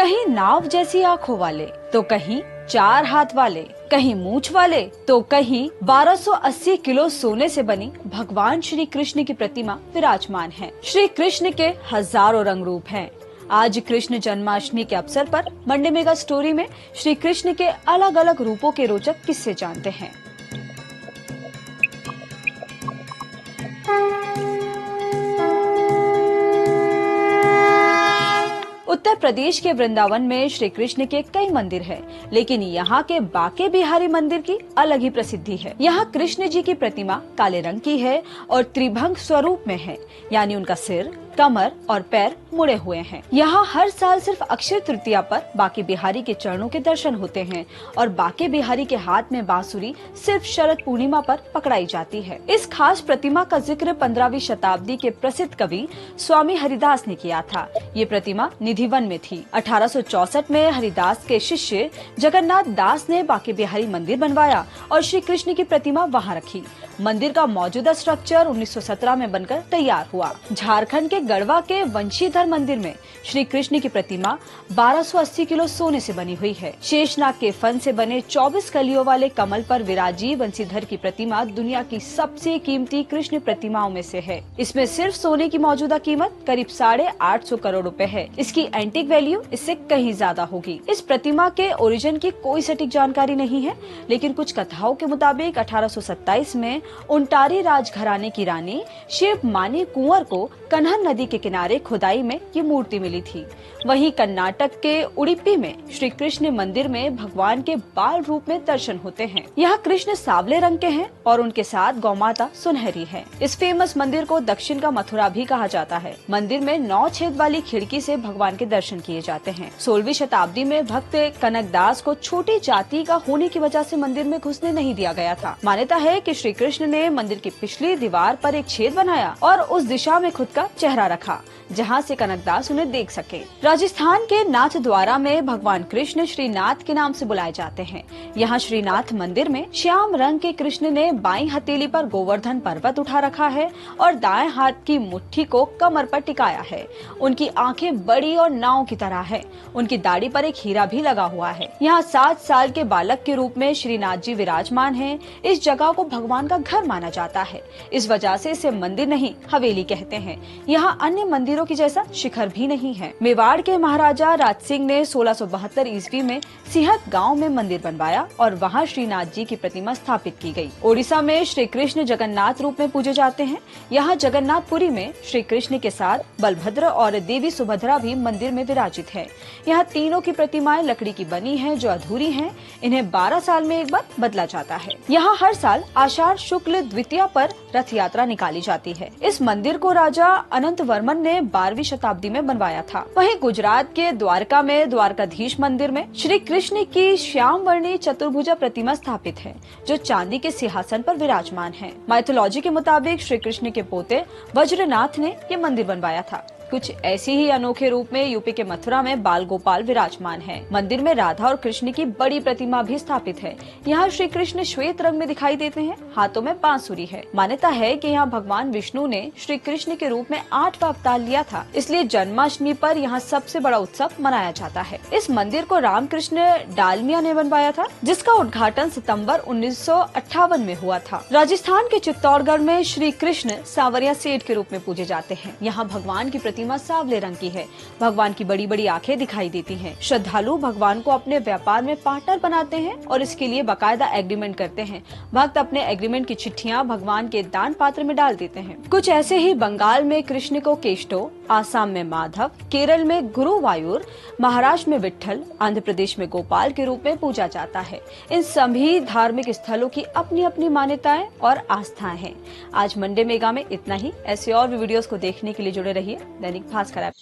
कहीं नाव जैसी आंखों वाले तो कहीं 4 हाथ वाले, कहीं मूंछ वाले तो कहीं 1280 किलो सोने से बनी भगवान श्री कृष्ण की प्रतिमा विराजमान है। श्री कृष्ण के हजारों रंग रूप हैं। आज कृष्ण जन्माष्टमी के अवसर पर मंडे मेगा स्टोरी में श्री कृष्ण के अलग अलग रूपों के रोचक किस्से जानते हैं। उत्तर प्रदेश के वृंदावन में श्री कृष्ण के कई मंदिर हैं, लेकिन यहाँ के बांके बिहारी मंदिर की अलग ही प्रसिद्धि है। यहाँ कृष्ण जी की प्रतिमा काले रंग की है और त्रिभंग स्वरूप में है, यानी उनका सिर, कमर और पैर मुड़े हुए हैं। यहाँ हर साल सिर्फ अक्षय तृतीया पर बांके बिहारी के चरणों के दर्शन होते हैं और बांके बिहारी के हाथ में बांसुरी सिर्फ शरद पूर्णिमा पर पकड़ाई जाती है। इस खास प्रतिमा का जिक्र 15वीं शताब्दी के प्रसिद्ध कवि स्वामी हरिदास ने किया था। ये प्रतिमा निधिवन में थी। 1864 में हरिदास के शिष्य जगन्नाथ दास ने बांके बिहारी मंदिर बनवाया और श्री कृष्ण की प्रतिमा वहाँ रखी। मंदिर का मौजूदा स्ट्रक्चर 1917 में बनकर तैयार हुआ। झारखंड के गढ़वा के वंशीधर मंदिर में श्री कृष्ण की प्रतिमा 1280 किलो सोने से बनी हुई है। शेषनाग के फन से बने 24 कलियों वाले कमल पर विराजी वंशीधर की प्रतिमा दुनिया की सबसे कीमती कृष्ण प्रतिमाओं में से है। इसमें सिर्फ सोने की मौजूदा कीमत करीब 850 करोड़ रुपए है। इसकी एंटिक वैल्यू इससे कहीं ज्यादा होगी। इस प्रतिमा के ओरिजिन की कोई सटीक जानकारी नहीं है, लेकिन कुछ कथाओं के मुताबिक 1827 में उंटारी राजघराने की रानी शिव मानी कुंवर को कन्हन नदी के किनारे खुदाई में ये मूर्ति मिली थी। वहीं कर्नाटक के उडुपी में श्री कृष्ण मंदिर में भगवान के बाल रूप में दर्शन होते हैं। यहाँ कृष्ण सांवले रंग के हैं और उनके साथ गौमाता सुनहरी है। इस फेमस मंदिर को दक्षिण का मथुरा भी कहा जाता है। मंदिर में 9 छेद वाली खिड़की से भगवान के दर्शन किए जाते हैं। 16वीं शताब्दी में भक्त कनकदास को छोटी जाति का होने की वजह से मंदिर में घुसने नहीं दिया गया था। मान्यता है कि श्री कृष्ण ने मंदिर की पिछली दीवार पर एक छेद बनाया और उस दिशा में खुद का चेहरा रखा, जहां से कनकदास उन्हें देख सके। राजस्थान के नाथ द्वारा में भगवान कृष्ण श्रीनाथ के नाम से बुलाए जाते हैं। यहाँ श्रीनाथ मंदिर में श्याम रंग के कृष्ण ने बाईं हथेली पर गोवर्धन पर्वत उठा रखा है और दाएं हाथ की मुट्ठी को कमर पर टिकाया है। उनकी आंखें बड़ी और नाव की तरह है। उनकी दाढ़ी पर एक हीरा भी लगा हुआ है। यहाँ 7 साल के बालक के रूप में श्रीनाथ जी विराजमान है। इस जगह को भगवान का घर माना जाता है। इस वजह से इसे मंदिर नहीं हवेली कहते हैं। यहाँ अन्य मंदिरों की जैसा शिखर भी नहीं है। मेवाड़ के महाराजा राज सिंह ने 1672 ईस्वी में सिहत गांव में मंदिर बनवाया और वहां श्रीनाथ जी की प्रतिमा स्थापित की गई। ओडिशा में श्री कृष्ण जगन्नाथ रूप में पूजे जाते हैं। यहाँ जगन्नाथपुरी में श्री कृष्ण के साथ बलभद्र और देवी सुभद्रा भी मंदिर में विराजित है। यहाँ तीनों की प्रतिमाएं लकड़ी की बनी है जो अधूरी है। इन्हें 12 साल में एक बार बदला जाता है। यहाँ हर साल आषाढ़ शुक्ल द्वितीया पर रथ यात्रा निकाली जाती है। इस मंदिर को राजा अनंत वर्मन ने 12वीं शताब्दी में बनवाया था। वहीं गुजरात के द्वारका में द्वारकाधीश मंदिर में श्री कृष्ण की श्याम वर्णी चतुर्भुजा प्रतिमा स्थापित है, जो चांदी के सिंहासन पर विराजमान है। माइथोलॉजी के मुताबिक श्री कृष्ण के पोते वज्रनाथ ने ये मंदिर बनवाया था। कुछ ऐसी ही अनोखे रूप में यूपी के मथुरा में बाल गोपाल विराजमान है। मंदिर में राधा और कृष्ण की बड़ी प्रतिमा भी स्थापित है। यहाँ श्री कृष्ण श्वेत रंग में दिखाई देते हैं। हाथों में बांसुरी है। मान्यता है कि यहाँ भगवान विष्णु ने श्री कृष्ण के रूप में 8वां अवतार लिया था, इसलिए जन्माष्टमी पर यहाँ सबसे बड़ा उत्सव मनाया जाता है। इस मंदिर को रामकृष्ण डालमिया ने बनवाया था, जिसका उद्घाटन सितम्बर 1958 में हुआ था। राजस्थान के चित्तौड़गढ़ में श्री कृष्ण सांवरिया सेठ के रूप में पूजे जाते हैं। यहाँ भगवान की प्रतिमा सांवले रंग की है। भगवान की बड़ी बड़ी आंखें दिखाई देती हैं। श्रद्धालु भगवान को अपने व्यापार में पार्टनर बनाते हैं और इसके लिए बाकायदा एग्रीमेंट करते हैं। भक्त अपने एग्रीमेंट की चिट्ठियां भगवान के दान पात्र में डाल देते हैं। कुछ ऐसे ही बंगाल में कृष्ण को केष्टो, आसाम में माधव, केरल में गुरुवायूर, महाराष्ट्र में विट्ठल, आंध्र प्रदेश में गोपाल के रूप में पूजा जाता है। इन सभी धार्मिक स्थलों की अपनी अपनी मान्यताएं और आस्थाएं हैं। आज मंडे मेगा में इतना ही। ऐसे और भी वीडियोस को देखने के लिए जुड़े रहिए दैनिक भास्कर ऐप।